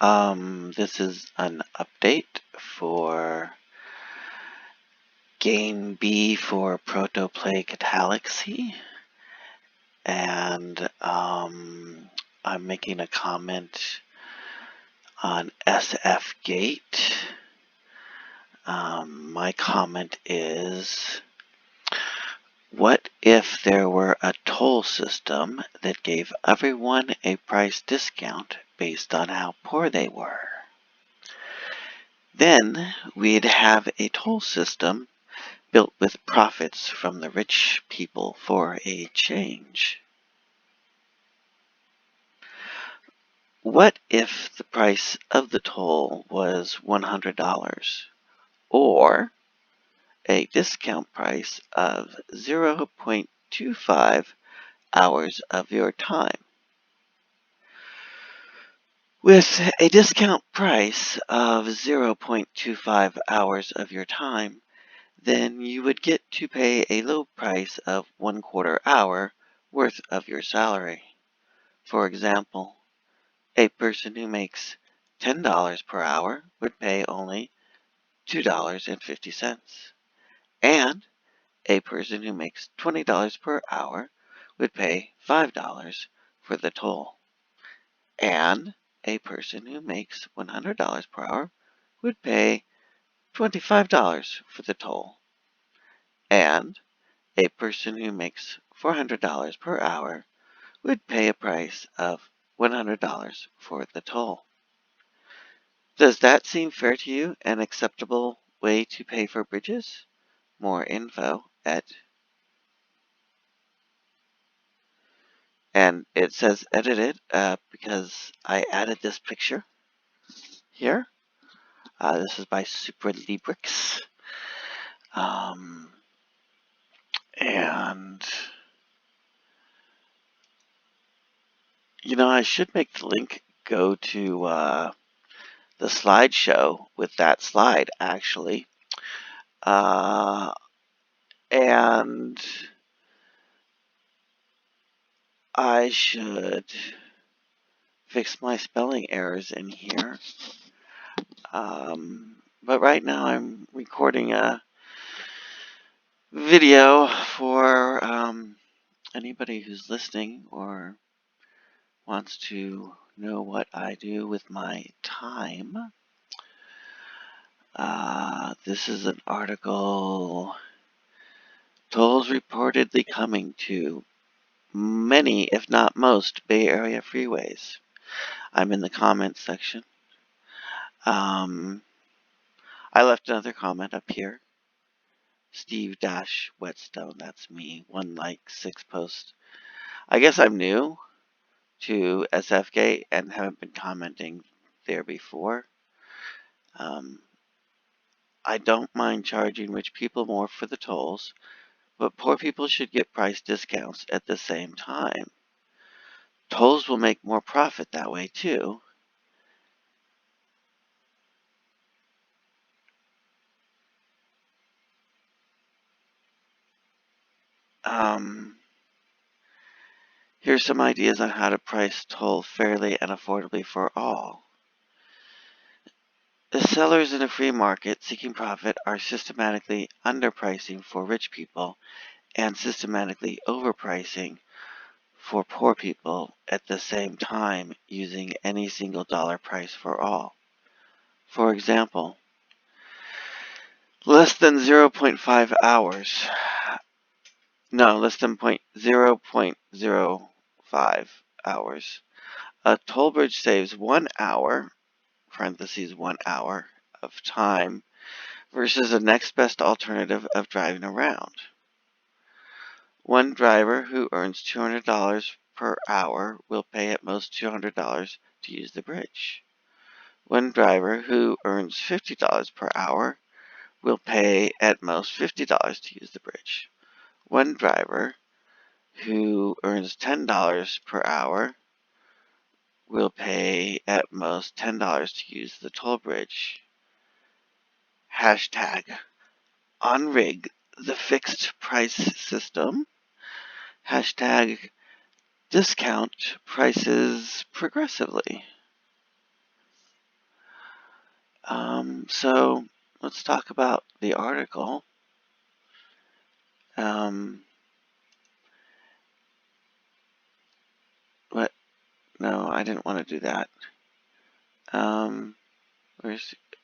This is an update for Game B for Protoplague Galaxy, and I'm making a comment on SFGate. My comment is, what if there were a toll system that gave everyone a price discount based on how poor they were? Then we'd have a toll system built with profits from the rich people for a change. What if the price of the toll was $100 or a discount price of 0.25 hours of your time? With a discount price of 0.25 hours of your time, then you would get to pay a low price of 1/4 hour worth of your salary. For example, a person who makes $10 per hour would pay only $2.50, and a person who makes $20 per hour would pay $5 for the toll, and a person who makes $100 per hour would pay $25 for the toll, and a person who makes $400 per hour would pay a price of $100 for the toll. Does that seem fair to you, an acceptable way to pay for bridges? More info and it says edited because I added this picture here. This is by Super Librix. And I should make the link go to the slideshow with that slide, actually. And I should fix my spelling errors in here. But right now I'm recording a video for anybody who's listening or wants to know what I do with my time. This is an article. Tolls reportedly coming to many, if not most, Bay Area freeways. I'm in the comments section. I left another comment up here. Steve-Whetstone, that's me. 1 like, 6 posts. I guess I'm new to SFGate and haven't been commenting there before. I don't mind charging rich people more for the tolls, but poor people should get price discounts at the same time. Tolls will make more profit that way too. Here's some ideas on how to price toll fairly and affordably for all. The sellers in a free market seeking profit are systematically underpricing for rich people and systematically overpricing for poor people at the same time using any single dollar price for all. For example, less than 0.5 hours. No, less than 0.05 hours. A toll bridge saves 1 hour, parentheses 1 hour, of time versus the next best alternative of driving around. One driver who earns $200 per hour will pay at most $200 to use the bridge. One driver who earns $50 per hour will pay at most $50 to use the bridge. One driver who earns $10 per hour will pay at most $10 to use the toll bridge. Hashtag unrig the fixed price system. Hashtag discount prices progressively. So let's talk about the article. What? No, I didn't want to do that. Am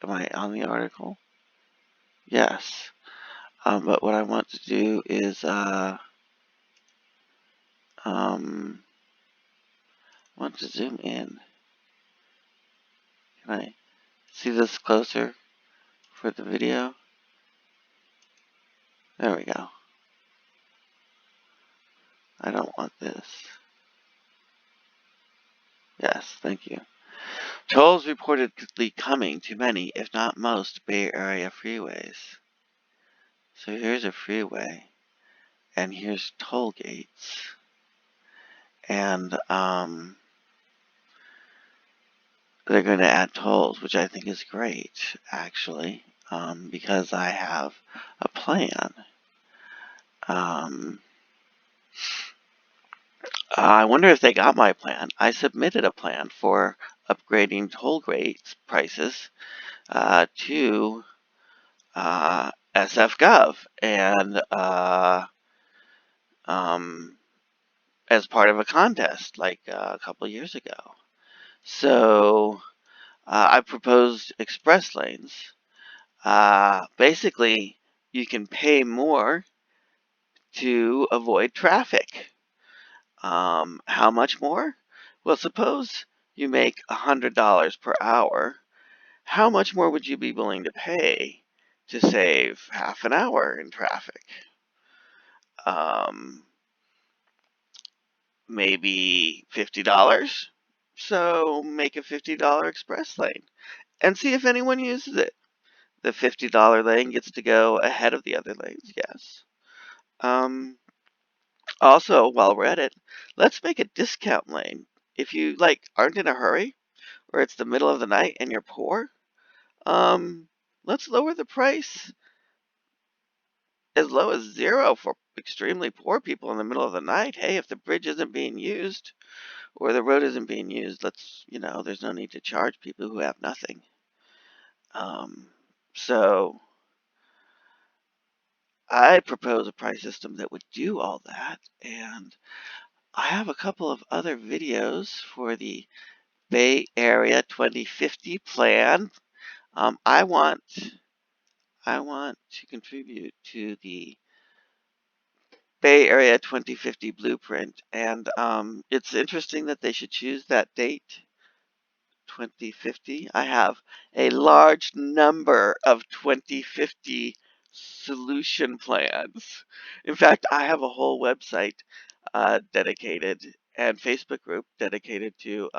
I on the article? Yes. But what I want to do is, want to zoom in. Can I see this closer for the video? There we go. I don't want this. Yes, thank you. Tolls reportedly coming to many, if not most, Bay Area freeways. So here's a freeway, and here's toll gates. And they're going to add tolls, which I think is great, actually, because I have a plan. I wonder if they got my plan. I submitted a plan for upgrading toll gate prices to SFGov, and as part of a contest like a couple years ago. So I proposed express lanes. Basically, you can pay more to avoid traffic. How much more? Well, suppose you make $100 per hour. How much more would you be willing to pay to save half an hour in traffic? Maybe $50. So make a $50 express lane and see if anyone uses it. The $50 lane gets to go ahead of the other lanes, yes. Also, while we're at it, let's make a discount lane. If you aren't in a hurry, or it's the middle of the night and you're poor, let's lower the price as low as 0 for extremely poor people in the middle of the night. Hey, if the bridge isn't being used or the road isn't being used, there's no need to charge people who have nothing. So I propose a price system that would do all that, and I have a couple of other videos for the Bay Area 2050 plan. I want to contribute to the Bay Area 2050 blueprint, and it's interesting that they should choose that date, 2050. I have a large number of 2050 solution plans. In fact, I have a whole website dedicated and Facebook group dedicated to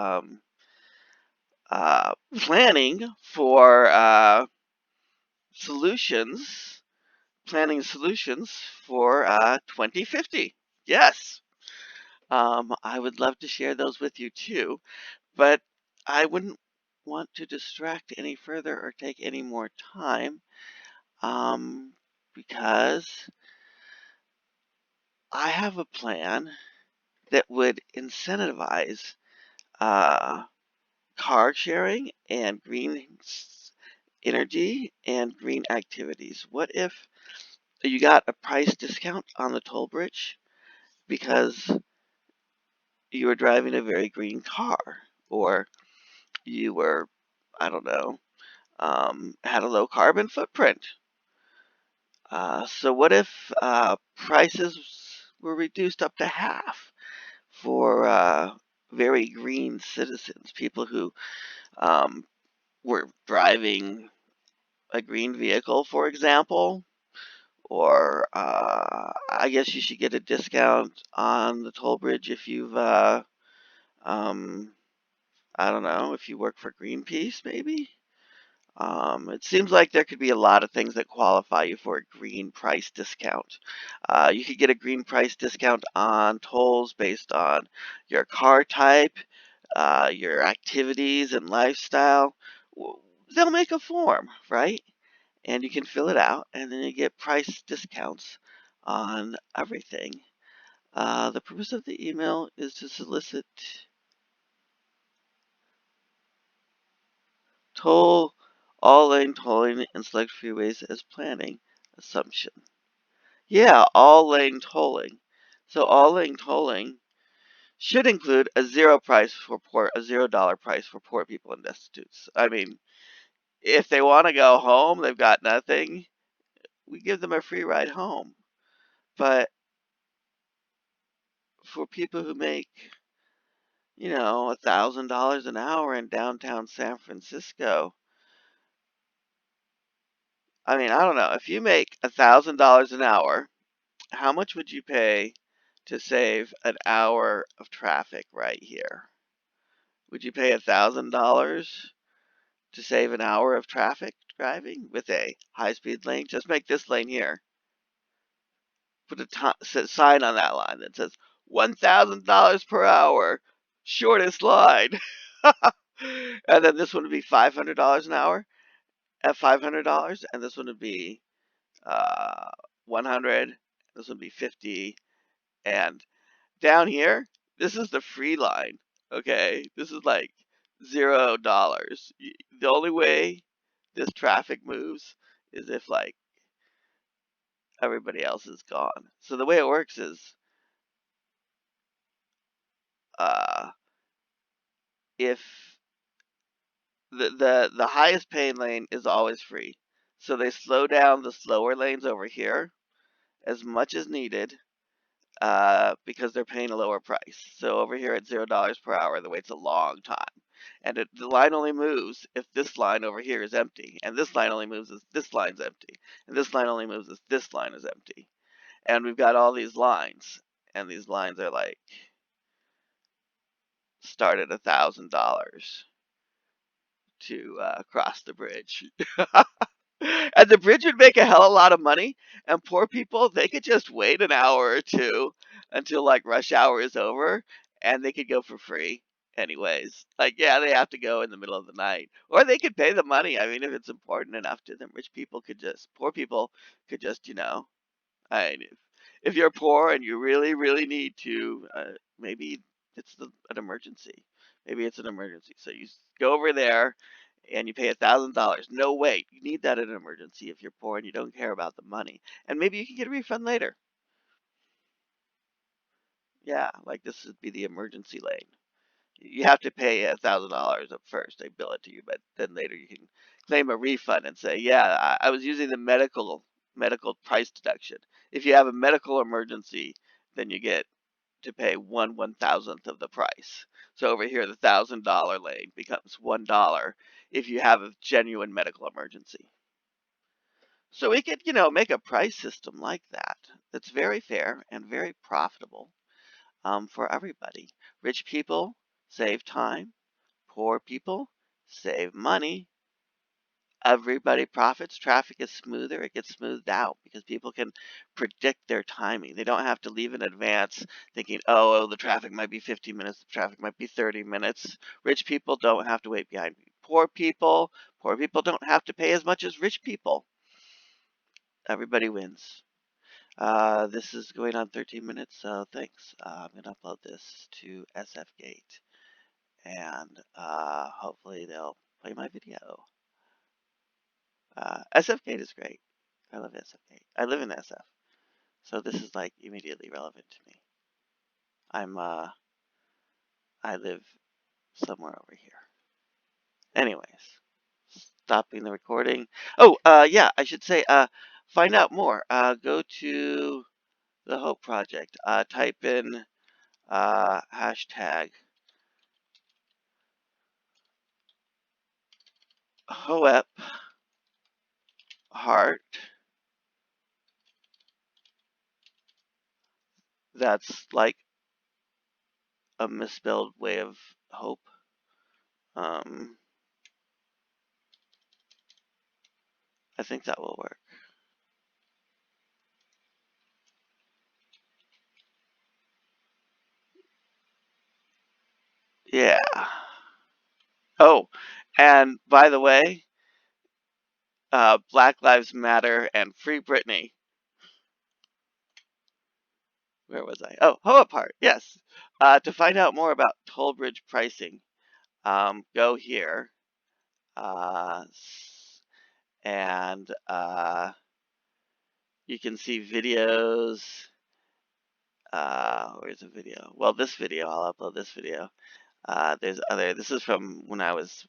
planning for solutions, planning solutions for 2050. Yes. I would love to share those with you too, but I wouldn't want to distract any further or take any more time because I have a plan that would incentivize uh, car sharing and green energy and green activities. What if you got a price discount on the toll bridge because you were driving a very green car, or you were, I don't know, had a low carbon footprint? So what if prices were reduced up to half for very green citizens, people who um, were driving a green vehicle, for example? Or I guess you should get a discount on the toll bridge if you've, I don't know, if you work for Greenpeace, maybe? It seems like there could be a lot of things that qualify you for a green price discount. You could get a green price discount on tolls based on your car type, your activities and lifestyle. They'll make a form, right? And you can fill it out, and then you get price discounts on everything. The purpose of the email is to solicit toll All lane tolling and select freeways as planning assumption. Yeah, all lane tolling. So all lane tolling should include a $0 price for poor people and destitutes. I mean, if they want to go home, they've got nothing, we give them a free ride home. But for people who make, $1,000 an hour in downtown San Francisco, I mean, I don't know. If you make $1,000 an hour, how much would you pay to save an hour of traffic right here? Would you pay $1,000 to save an hour of traffic driving with a high-speed lane? Just make this lane here. Put a sign on that line that says $1,000 per hour, shortest line. And then this one would be $500 an hour at $500, and this one would be 100. This would be 50, and down here, this is the free line. Okay, this is like $0. The only way this traffic moves is if like everybody else is gone. So the way it works is, uh, if the highest paying lane is always free, so they slow down the slower lanes over here as much as needed, because they're paying a lower price. So over here at $0 per hour, the wait's a long time. And the line only moves if this line over here is empty. And this line only moves if this line's empty. And this line only moves if this line is empty. And we've got all these lines. And these lines are like, start at $1,000 to cross the bridge. And the bridge would make a hell of a lot of money, and poor people, they could just wait an hour or two until like rush hour is over, and they could go for free anyways. Like, yeah, they have to go in the middle of the night, or they could pay the money. I mean, if it's important enough to them, poor people could just, I mean, if you're poor and you really, really need to, maybe an emergency. Maybe it's an emergency. So you go over there and you pay $1,000. No, wait, you need that in an emergency if you're poor and you don't care about the money. And maybe you can get a refund later. Yeah, like this would be the emergency lane. You have to pay $1,000 up first. They bill it to you, but then later you can claim a refund and say, "Yeah, I was using the medical price deduction." If you have a medical emergency, then you get to pay 1/1000th of the price. So over here, the $1,000 lane becomes $1 if you have a genuine medical emergency. So we could, make a price system like that that's very fair and very profitable, for everybody. Rich people save time. Poor people save money. Everybody profits. Traffic is smoother. It gets smoothed out because people can predict their timing. They don't have to leave in advance thinking, oh, the traffic might be 15 minutes, the traffic might be 30 minutes. Rich people don't have to wait behind me. Poor people don't have to pay as much as rich people. Everybody wins. This is going on 13 minutes, so thanks. I'm going to upload this to SFGate, and hopefully they'll play my video. SFGate is great. I love SFGate. I live in SF, so this is like immediately relevant to me. I live somewhere over here. Anyways, stopping the recording. Oh, yeah, I should say, find out more. Go to the Hope Project. Type in hashtag HOEP heart. That's like a misspelled way of hope. Um, I think that will work. Yeah. Oh, and by the way, Black Lives Matter and Free Britney. Where was I? Oh, HOEP heart. Yes. To find out more about toll bridge pricing, go here. and you can see videos. Where's the video? Well, this video, I'll upload this video. There's other, this is from when I was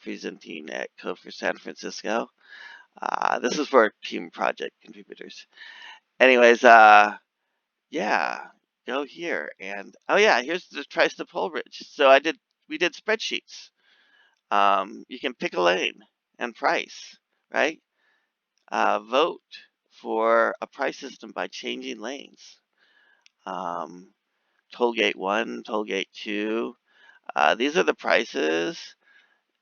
presenting at Code for San Francisco. This is for team project contributors. Anyways, yeah, go here. And, oh yeah, here's the tri-step bridge. So we did spreadsheets. You can pick a lane and price, right? Vote for a price system by changing lanes. Tollgate 1, Tollgate 2. These are the prices.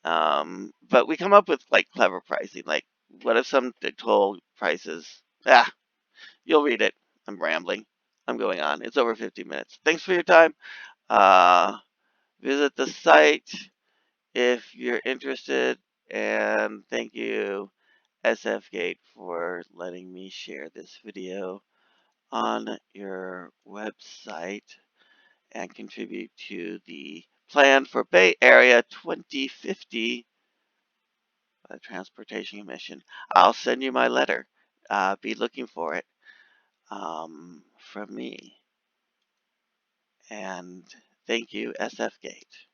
But we come up with like clever pricing. Like, what if some toll prices? You'll read it. I'm rambling. I'm going on. It's over 50 minutes. Thanks for your time. Uh, Visit the site if you're interested. And thank you, SFGate, for letting me share this video on your website and contribute to the plan for Bay Area 2050 Transportation Commission. I'll send you my letter. Be looking for it from me. And thank you, SFGate.